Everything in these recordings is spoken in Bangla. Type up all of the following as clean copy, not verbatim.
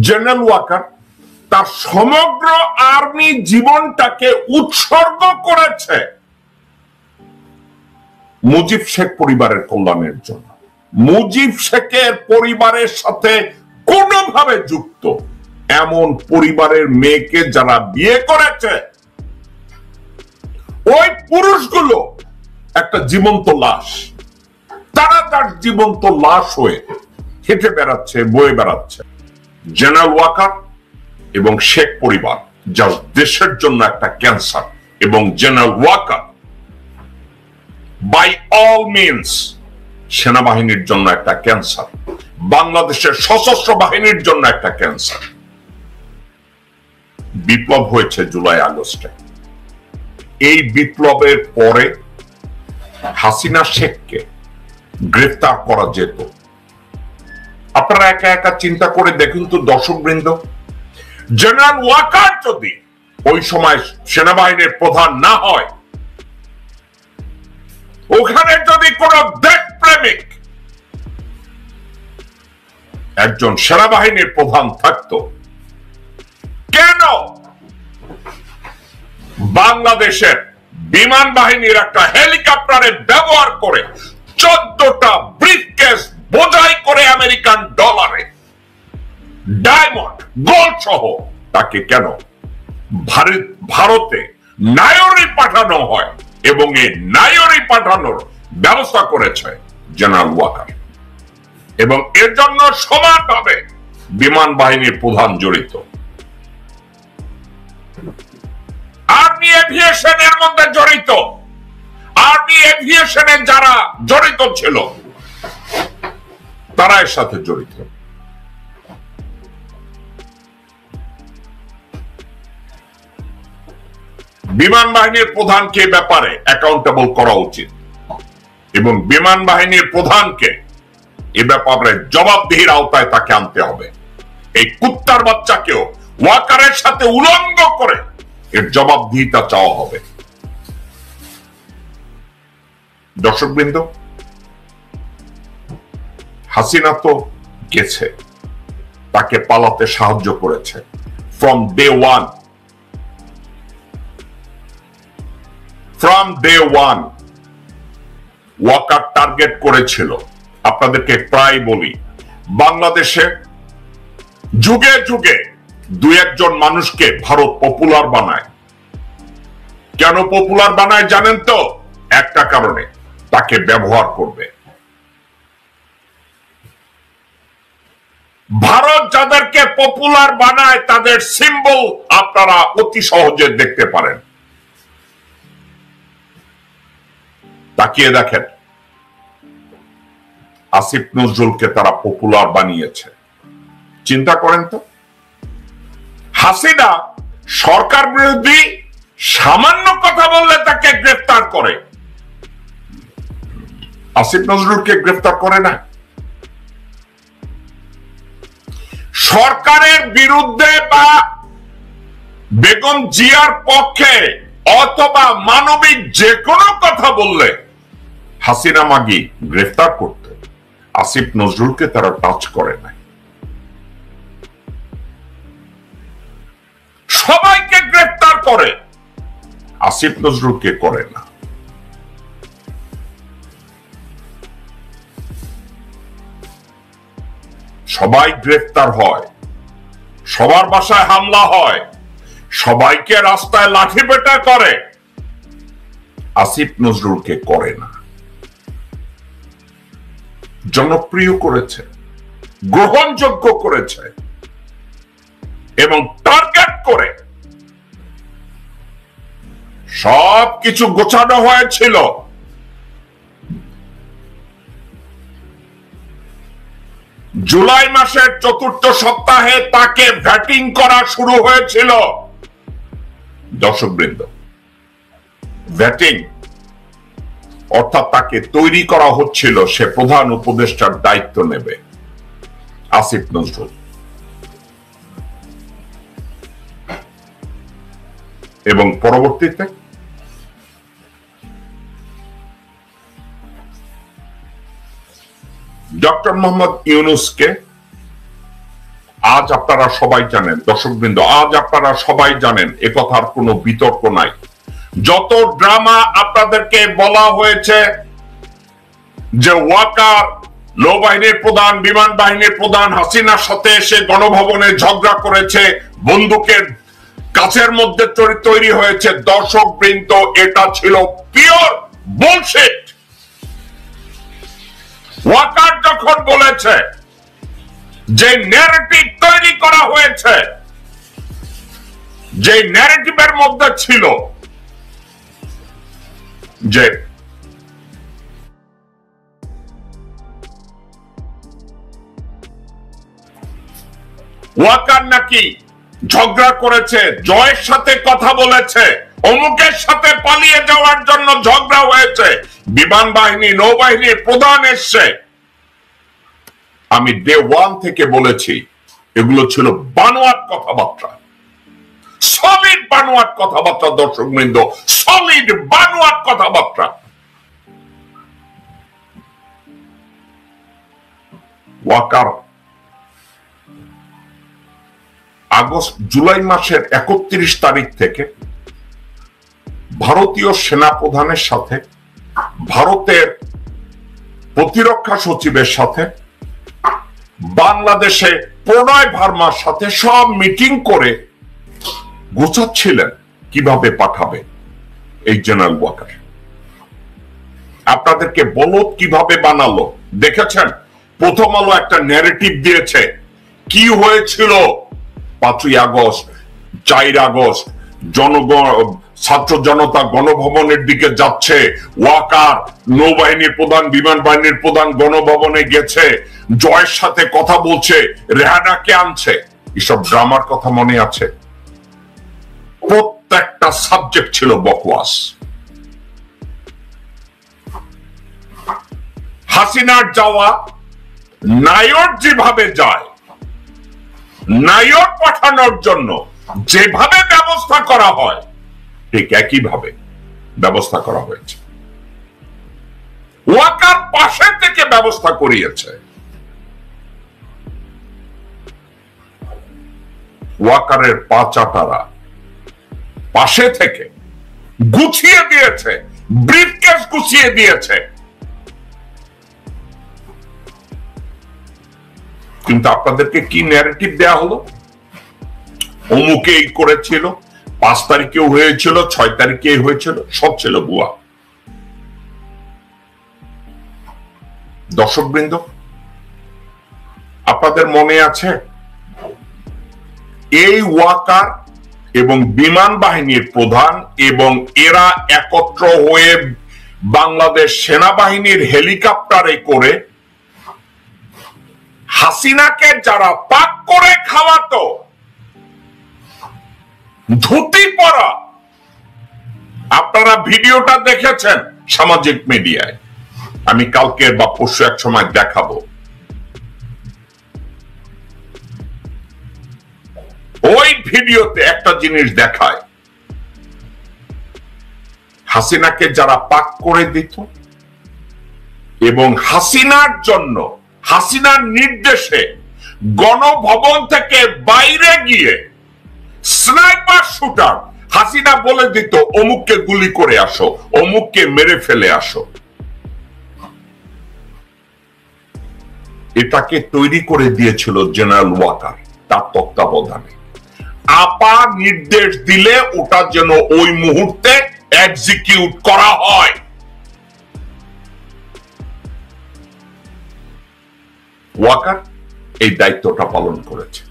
জেনারেল ওয়াকার তার সমগ্র আর্মি জীবনটাকে উৎসর্গ করেছে মুজিব শেখ পরিবারের কল্যাণের জন্য। মুজিব শেখের পরিবারের সাথে কোনোভাবে যুক্ত এমন পরিবারের মেয়েকে যারা বিয়ে করেছে, ওই পুরুষগুলো একটা জীবন্ত লাশ। তারা তার জীবন্ত লাশ হয়ে হেঁটে বেড়াচ্ছে, বয়ে বেড়াচ্ছে। জেনারেল ওয়াকার এবং শেখ পরিবার যা দেশের জন্য একটা ক্যান্সার, এবং general Waker by all means সেনাবাহিনীর জন্য একটা ক্যান্সার, বাংলাদেশের সশস্ত্র বাহিনীর জন্য একটা ক্যান্সার। বিপ্লব হয়েছে জুলাই আগস্টে। এই বিপ্লবের পরে হাসিনা শেখকে গ্রেফতার করা যেত। আপনারা একা একা চিন্তা করে দেখুন তো দর্শকবৃন্দ, জেনারেল ওয়াকার যদি ওই সময় সেনাবাহিনীর প্রধান না হয়, ওখানে যদি কোন দেশপ্রেমিক একজন সেনাবাহিনীর প্রধান থাকতো, কেন বাংলাদেশের বিমান বাহিনীর একটা হেলিকপ্টারে ব্যবহার করে 14টা ব্রিফকেস বোঝাই করে আমেরিকান ডলারে ডায়মন্ড গোল্ড সহ তাকে কেন ভারতে নায়রি পাঠানো হয়, এবং এই নায়রি পাঠানোর ব্যবস্থা করেছে জেনারেল ওয়াকার, এবং এর জন্য সমানভাবে বিমান বাহিনীর প্রধান জড়িত। আর্মি এভিয়েশনের মধ্যে জড়িত, আর্মি এভিয়েশনে যারা জড়িত ছিল তারা এর সাথে জড়িত। বিমান বাহিনীর প্রধানকে ব্যাপারে অ্যাকাউন্টেবল করা উচিত, এবং বিমান বাহিনীর প্রধানকে এ ব্যাপারে জবাবদিহির আওতায় তাকে আনতে হবে। এই কুত্তার বাচ্চাকেও ওয়াকারের সাথে উলঙ্গ করে এর জবাবদিহিতা চাওয়া হবে। দর্শকবৃন্দ, হাসিনা তো গেছে, তাকে পালাতে সাহায্য করেছে from day one. Waker target করেছিল, আপনাদেরকে প্রায় বলি, বাংলাদেশে যুগে যুগে দু একজন মানুষকে ভারত পপুলার বানায়। কেন পপুলার বানায় জানেন তো? একটা কারণে, তাকে ব্যবহার করবে। ভারত যাদেরকে পপুলার বানায় তাদের সিম্বল আপনারা অতি সহজে দেখতে পারেন। তাকিয়ে দেখেন, আসিফ নজরুলকে তারা পপুলার বানিয়েছে। চিন্তা করেন তো, হাসিনা সরকার বিরোধী সামান্য কথা বললে তাকে গ্রেফতার করে, আসিফ নজরুলকে গ্রেফতার করে না। সরকারের বিরুদ্ধে বা বেগম জিয়ার পক্ষে অথবা মানবিক যে কোনো কথা বললে হাসিনা মাগি গ্রেফতার করত, আসিফ নজরুলকে তারা টাচ করে নাই। সবাইকে গ্রেফতার করে, আসিফ নজরুলকে করে না। সবাই গ্রেফতার হয়, সবার বাসায় হামলা হয়, সবাইকে রাস্তায় লাঠি পেটা করে, আসিফ নজরুলকে করে না। জনপ্রিয় করেছে, গ্রহণযোগ্য করেছে, এবং টার্গেট করে সবকিছু গোছানো হয়েছিল। জুলাই মাসের ৪র্থ সপ্তাহে তাকে ভ্যাটিং করা শুরু হয়েছিল। দর্শকবৃন্দ, ভ্যাটিং অর্থাৎ তাকে তৈরি করা হচ্ছিল, সে প্রধান উপদেষ্টার দায়িত্ব নেবে আসিফ নজরুল। এবং পরবর্তীতে ডক্টর মোহাম্মদ ইউনূসকে আজ আপনারা সবাই জানেন, দর্শকবৃন্দ, আজ আপনারা সবাই জানেন, এ কথার কোনো বিতর্ক নাই। যত ড্রামা আপনাদেরকে বলা হয়েছে যে ওয়াকার নৌবাহিনীর প্রধান, বিমান বাহিনীর প্রধান হাসিনার সাথে এসে গণভবনে ঝগড়া করেছে, বন্দুকের কাছের মধ্যে তৈরি হয়েছে, দর্শকবৃন্দ, এটা ছিল পিওর বুলশিট। ওয়াকার যখন বলেছে যে ন্যারেটিভ তৈরি করা হয়েছে, যে ন্যারেটিভের মধ্যে ছিল যে ওয়াকার নাকি ঝগড়া করেছে, জয়ের সাথে কথা বলেছে, অমুকের সাথে পালিয়ে যাওয়ার জন্য ঝগড়া হয়েছে, বিমান বাহিনী নৌবাহিনীর প্রধান এসছে। আমি ডে ওয়ান থেকে বলেছি এগুলো ছিল বানোয়াট কথাবার্তা, সলিড বানোয়াট কথাবার্তা, দর্শকবৃন্দ, সলিড বানোয়াট কথাবার্তা। ওয়াকার জুলাই মাসের 31 তারিখ থেকে ভারতীয় সেনা প্রধানের সাথে, ভারতের প্রতিরক্ষা সচিবের সাথে, বাংলাদেশে প্রণয় ভার্মার সাথে সব মিটিং করে গোছাচ্ছিলেন কিভাবে পাঠাবে এই জেনারেল ওয়াকার। আপনাদেরকে বলদ কিভাবে বানালো দেখেছেন? প্রথম আলো একটা ন্যারেটিভ দিয়েছে কি হয়েছিল 5ই আগস্ট, 4 আগস্ট, ছাত্র জনতা গণভবনের দিকে যাচ্ছে, ওয়াকার নৌবাহিনীর প্রধান, বিমান বাহিনীর প্রধান গণভবনে গেছে, জয়ের সাথে কথা বলছে, রেহানাকে আনছে। এসব ড্রামার কথা মনে আছে? প্রত্যেকটা সাবজেক্ট ছিল বকওয়াস। হাসিনার যাওয়া, নায়ক যেভাবে যায়, নায়ক পাঠানোর জন্য যেভাবে ব্যবস্থা করা হয় ঠিক একইভাবে ব্যবস্থা করা হয়েছে। ওয়াকার পাশে থেকে ব্যবস্থা করিয়েছে, ওয়াকারের পা চাটারা পাশে থেকে গুছিয়ে দিয়েছে, ব্রিফকেস গুছিয়ে দিয়েছে। কিন্তু আপনাদেরকে কি ন্যারেটিভ দেয়া হলো? অমুকে এই করেছিল, 5 তারিখেও হয়েছিল, 6 তারিখে হয়েছিল, সব ছিল ভুয়া। দর্শকবৃন্দ, আপনাদের মনে আছে এই ওয়াকার এবং বিমান বাহিনীর প্রধান এবং এরা একত্র হয়ে বাংলাদেশ সেনাবাহিনীর হেলিকপ্টারে করে হাসিনাকে যারা পাক করে খাওয়াতো, ধুতি পরা, আপনারা ভিডিওটা দেখেছেন সামাজিক মিডিয়ায়, আমি কালকে বা পরশু এক সময় দেখাবো। ওই ভিডিওতে একটা জিনিস দেখায়, হাসিনাকে যারা পাক করে দিত এবং হাসিনার জন্য, হাসিনার নির্দেশে গণভবন থেকে বাইরে গিয়ে স্নাইপার শুটার হাসিনা বলে দিত অমুককে গুলি করে আসো, অমুককে মেরে ফেলে আসো। এটাকে তৈরি করে দিয়েছিল জেনারেল ওয়াকার তার তত্ত্বাবধানে। আপা নির্দেশ দিলে ওটা যেন ওই মুহূর্তে এক্সিকিউট করা হয়। ওয়াকার এই দায়িত্বটা পালন করেছে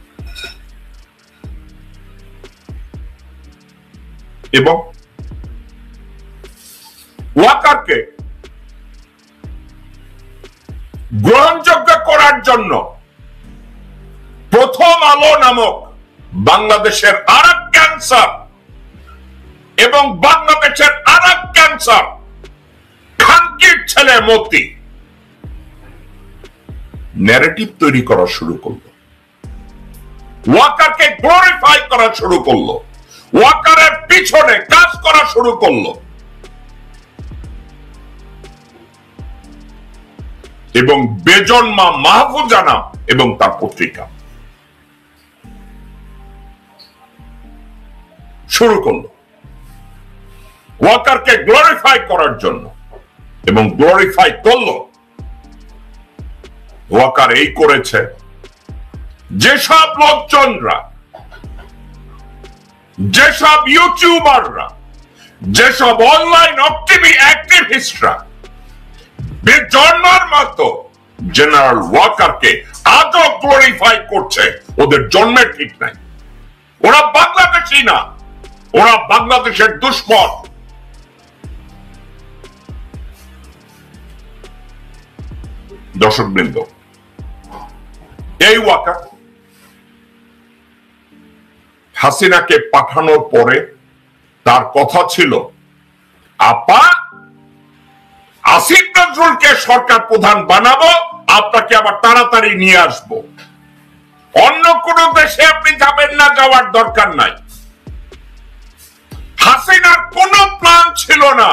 এবং ওয়াকারকে গ্রহণযোগ্য করার জন্য প্রথম আলো নামক বাংলাদেশের আরেক ক্যান্সার এবং বাংলাদেশের আরেক ক্যান্সার খানকির ছেলে মতি ন্যারেটিভ তৈরি করা শুরু করলো, ওয়াকারকে গ্লোরিফাই করা শুরু করলো, ওয়াকারের পিছনে কাজ করা শুরু করলো এবং বেজন্মা মাহফুজানা এবং তার পত্রিকা শুরু করলো ওয়াকারকে গ্লোরিফাই করার জন্য, এবং গ্লোরিফাই করলো। ওয়াকার এই করেছে, যেসব লোকজনরা, যেসব ইউটিউবাররা, যেসব অনলাইন অ্যাক্টিভিস্টরা বেজন্মার মতো জেনারেল ওয়াকারকে আজও গ্লোরিফাই করছে, ওদের জন্মের ঠিক নাই। ওরা বাংলাদেশী না, ওরা বাংলাদেশের দুশ্মন। দর্শকবৃন্দ, এই ওয়াকার হাসিনাকে পাঠানোর পরে তার কথা ছিল, আপা আসিফ নজরুলকে সরকার প্রধান বানাবো, আপনাকে আবার তাড়াতাড়ি নিয়ে আসব, অন্য কোন দেশে আপনি যাবেন না, যাওয়ার দরকার নাই। হাসিনার কোন প্ল্যান ছিল না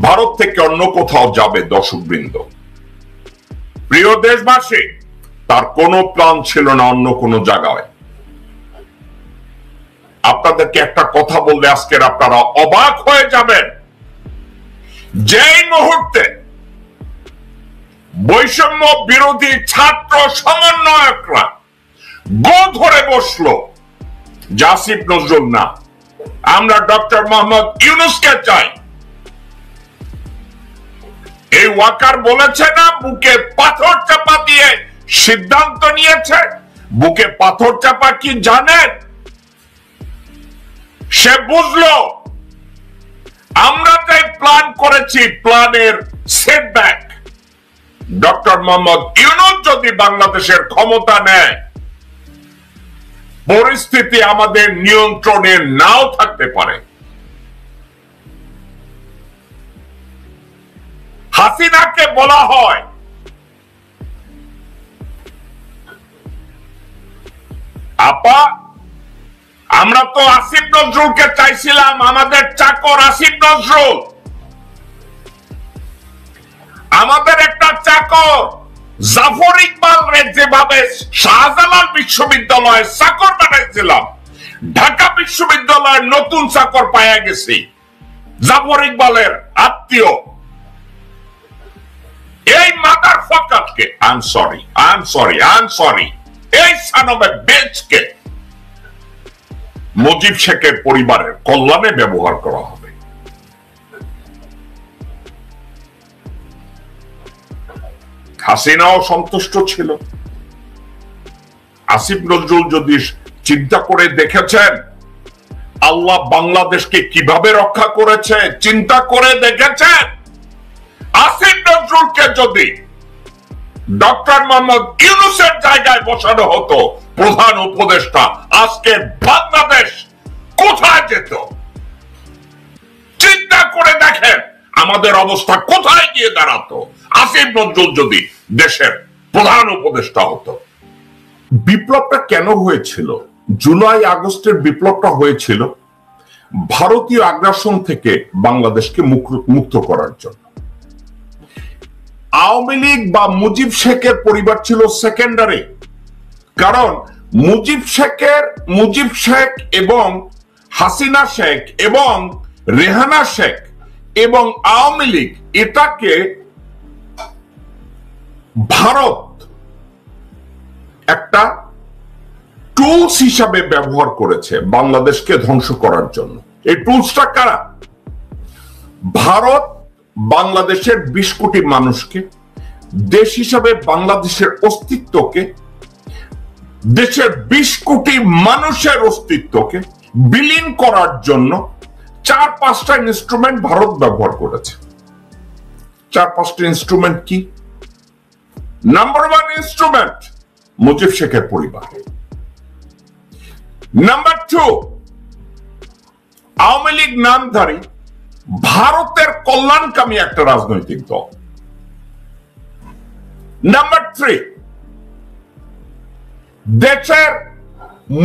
ভারত থেকে অন্য কোথাও যাবে। দর্শকবৃন্দ, প্রিয় দেশবাসী, তার কোনো প্ল্যান ছিল না অন্য কোন জায়গায়। আপনাদেরকে একটা কথা বললে আজকের আপনারা অবাক হয়ে যাবেন। যেই মুহূর্তে বৈষম্য বিরোধী ছাত্র সমন্বয়করা গো ধরে বসলো যে আসিফ নজরুল না, আমরা ডক্টর মোহাম্মদ ইউনূসকে চাই, এই ওয়াকার বলেছে না, বুকে পাথর চাপা দিয়ে সিদ্ধান্ত নিয়েছে। বুকে পাথর চাপা কি জানেন? সে বুঝলো আমরা যে প্ল্যান করেছি, প্ল্যানের সেটব্যাক। ডক্টর মোহাম্মদ ইউনূস যদি বাংলাদেশের ক্ষমতা নেয়, পরিস্থিতি আমাদের নিয়ন্ত্রণে নাও থাকতে পারে। হাসিনাকে বলা হয়, আপা আমরা তো আসিফ নজরুলকে চাইছিলাম, আমাদের চাকর আসিফ নজরুল, আমাদের একটা চাকর জাফর ইকবাল যেভাবে শাহজালাল বিশ্ববিদ্যালয়ে চাকর বানাইছিলাম, ঢাকা বিশ্ববিদ্যালয়ের নতুন চাকর পাওয়া গেছি, জাফর ইকবালের আত্মীয়। এই মাদার ফাকারকে আই এম সরি এই সন অফ এ বিচকে মুজিব শেখের পরিবারের কল্যাণে ব্যবহার করা হবে। হাসিনাও সন্তুষ্ট ছিল। আসিফ নজরুল যদি চিন্তা করে দেখেছেন আল্লাহ বাংলাদেশকে কিভাবে রক্ষা করেছে, চিন্তা করে দেখেছেন আসিফ নজরুলকে যদি ডক্টর মোহাম্মদ ইউনূসের জায়গায় বসানো হতো প্রধান উপদেষ্টা, আজকে বাংলাদেশ কোথায় যেত? চিন্তা করে দেখেন আমাদের অবস্থা কোথায় গিয়ে দাঁড়াতো আসিফ নজরুল যদি দেশের প্রধান উপদেষ্টা হতো। বিপ্লবটা কেন হয়েছিল? জুলাই আগস্টের বিপ্লবটা হয়েছিল ভারতীয় আগ্রাসন থেকে বাংলাদেশকে মুক্ত করার জন্য। আওয়ামী লীগ বা মুজিব শেখের পরিবার ছিল সেকেন্ডারি, কারণ মুজিব শেখ এবং হাসিনা শেখ এবং রেহানা শেখ এবং আওয়ামী লীগ এটাকে ভারত একটা টুলস হিসাবে ব্যবহার করেছে বাংলাদেশকে ধ্বংস করার জন্য। এই টুলসটা কারা? ভারত বাংলাদেশের 20 কোটি মানুষকে, দেশ হিসাবে বাংলাদেশের অস্তিত্বকে, দেশের 20 কোটি মানুষের অস্তিত্বকে বিলীন করার জন্য 4-5টা ইনস্ট্রুমেন্ট ভারত ব্যবহার করেছে। 4-5টা ইনস্ট্রুমেন্ট কি? নাম্বার 1 ইনস্ট্রুমেন্ট মুজিব শেখের পরিবার। নাম্বার 2 আওয়ামী লীগ নামধারী ভারতের কল্যাণকামী একটা রাজনৈতিক দল। নাম্বার 3 দেশের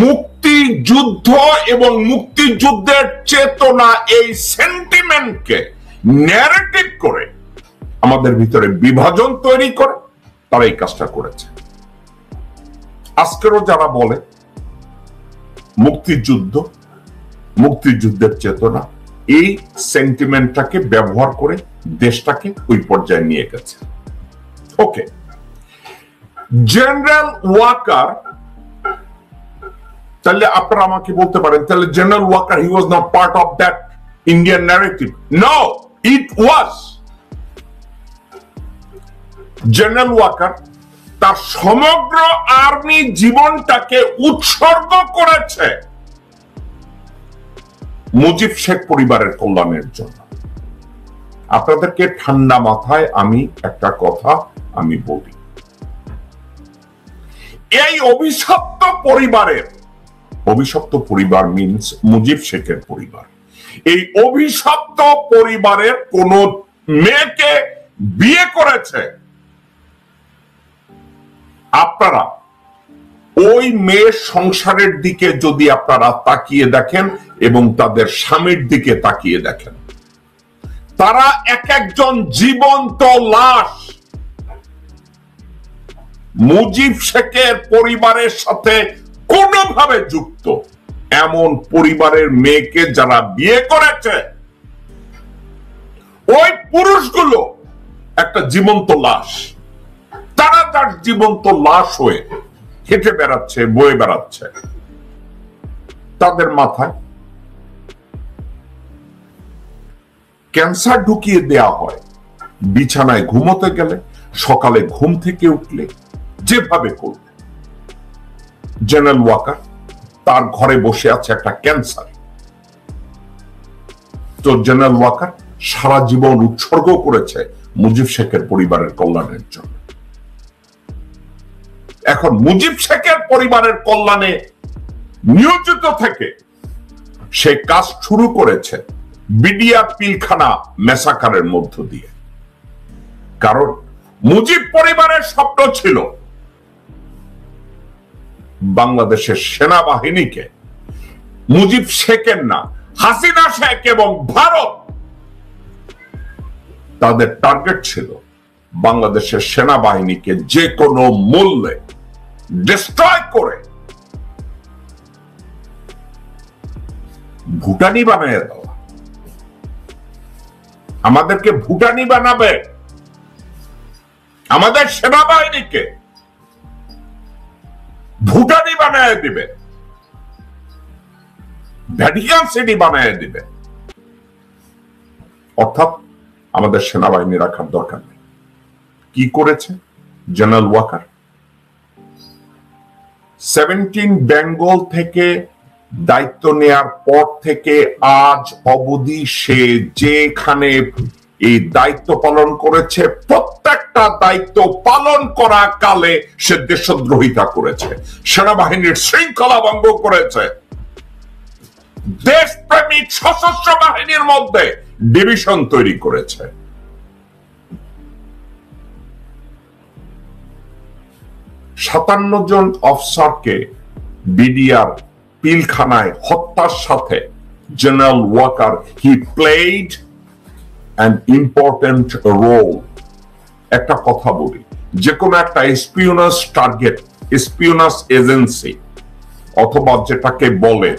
মুক্তিযুদ্ধ এবং মুক্তিযুদ্ধের চেতনা, এই সেন্টিমেন্টকে ন্যারেটিভ করে আমাদের ভিতরে বিভাজন তৈরি করে তারা এই কাজটা করেছে। আজকেরও যারা বলে মুক্তিযুদ্ধ, মুক্তিযুদ্ধের চেতনা, এই সেন্টিমেন্টটাকে ব্যবহার করে দেশটাকে ওই পর্যায়ে নিয়ে গেছে। ওকে, জেনারেল ওয়াকার, তাহলে আপনারা আমাকে বলতে পারেন তাহলে general Waker he was not part of that Indian narrative. No, it was. General Waker তার সমগ্র আর্মি জীবনটাকে উৎসর্গ করেছে মুজিব শেখ পরিবারের কল্যাণের জন্য। আপনাদেরকে ঠান্ডা মাথায় আমি একটা কথা আমি বলি, এই অভিশপ্ত পরিবার মিন্স মুজিব শেখের পরিবার, এই অভিশপ্ত পরিবারের কোন মেয়েকে বিয়ে করেছে, আপনারা ওই মেয়ের সংসারের দিকে যদি আপনারা তাকিয়ে দেখেন এবং তাদের স্বামীর দিকে তাকিয়ে দেখেন, তারা এক একজন জীবন্ত লাশ। মুজিব শেখের পরিবারের সাথে কোনোভাবে যুক্ত এমন পরিবারের মেয়েকে যারা বিয়ে করেছে, ওই পুরুষগুলো একটা জীবন্ত লাশ। তারা তার জীবন্ত লাশ হয়ে হেঁটে বেড়াচ্ছে, বয়ে বেড়াচ্ছে। তাদের মাথায় ক্যান্সার ঢুকিয়ে দেয়া হয় বিছানায় ঘুমোতে গেলে, সকালে ঘুম থেকে উঠলে, যেভাবে করবে। জেনারেল ওয়াকার তার ঘরে বসে আছে একটা ক্যান্সার। তো জেনারেল ওয়াকার সারা জীবন উৎসর্গ করেছে মুজিব শেখের পরিবারের কল্যাণের জন্য। এখন মুজিব শেখের পরিবারের কল্যাণে নিয়োজিত থেকে সে কাজ শুরু করেছে বিডিআর পিলখানা মেসাকারের মধ্য দিয়ে। কারণ মুজিব পরিবারের স্বপ্ন ছিল বাংলাদেশের সেনাবাহিনীকে, মুজিব শেখের না, হাসিনা শেখ এবং ভারত, তাদের টার্গেট ছিল বাংলাদেশের সেনাবাহিনীকে যে কোনো মূল্যে ডিস্ট্রয় করে ভুটানি বানিয়ে দেওয়া। আমাদেরকে ভুটানি বানাবে, আমাদের সেনাবাহিনীকে ভুটানি বানিয়ে দিবে, ভ্যাটিকান সিটি বানিয়ে দিবে। অর্থাৎ আমাদের সেনাবাহিনী রাখার দরকার নেই। কি করেছে জেনারেল ওয়াকার? 17 বেঙ্গল থেকে দায়িত্ব নেয়ার পর থেকে আজ অবধি সে যেখানে এই দায়িত্ব পালন করেছে, প্রত্যেকটা দায়িত্ব পালন করা কালে সে দেশদ্রোহিতা করেছে, সেনাবাহিনীর শৃঙ্খলা ভঙ্গ করেছে, দেশপ্রেমিক সশস্ত্র বাহিনীর মধ্যে ডিভিশন তৈরি করেছে। 57 জন অফিসারকে বিডিআর পিলখানায় হত্যার সাথে general Waker he played an important role. একটা কথা বলি, যে কোনো একটা স্পিওনাস টার্গেট, স্পিওনাস এজেন্সি অথবা যেটাকে বলে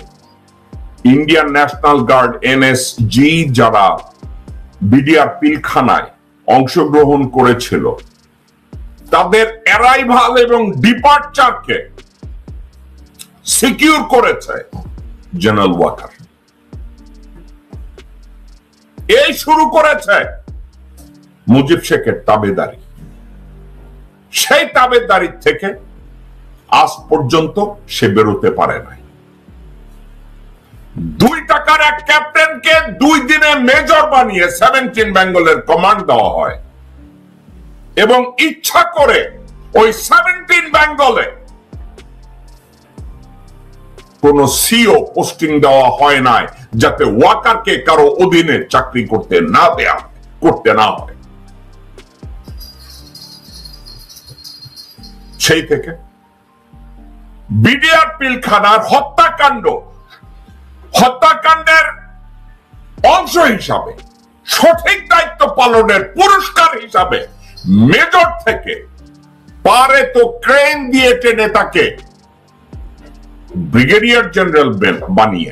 ইন্ডিয়ান ন্যাশনাল গার্ড এনএসজি, যারা বিডিআর পিলখানায় অংশগ্রহণ করেছিল, তাদের অ্যারাইভাল এবং ডিপার্চারকে সিকিউর করেছে জেনারেল ওয়াকার। এই শুরু করেছে মুজিব শেখের তাবেদারি। সেই তাবেদারি থেকে আজ পর্যন্ত সে বেরোতে পারে নাই। 2 টাকার এক ক্যাপ্টেনকে 2 দিনে মেজর বানিয়ে 17 বেঙ্গলের কমান্ড দেওয়া হয় এবং ইচ্ছা করে ওই 17 বেঙ্গলে কোন সিও পোস্টিং দেওয়া হয় নাই, যাতে ওয়াকারকে কারো অধীনে চাকরি করতে না হয়। সেই থেকে বিডিআর পিলখানার হত্যাকাণ্ডের অংশ হিসাবে, সঠিক দায়িত্ব পালনের পুরস্কার হিসাবে মেজর থেকে পারে তো ক্রেন দিয়ে টেনে তাকে ব্রিগেডিয়ার জেনারেল বানিয়ে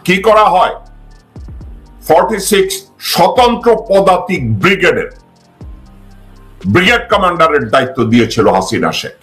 কি করা হয় 46 স্বতন্ত্র পদাতিক ব্রিগেড কমান্ডারের দায়িত্ব দিয়েছিল হাসিনা শেখ।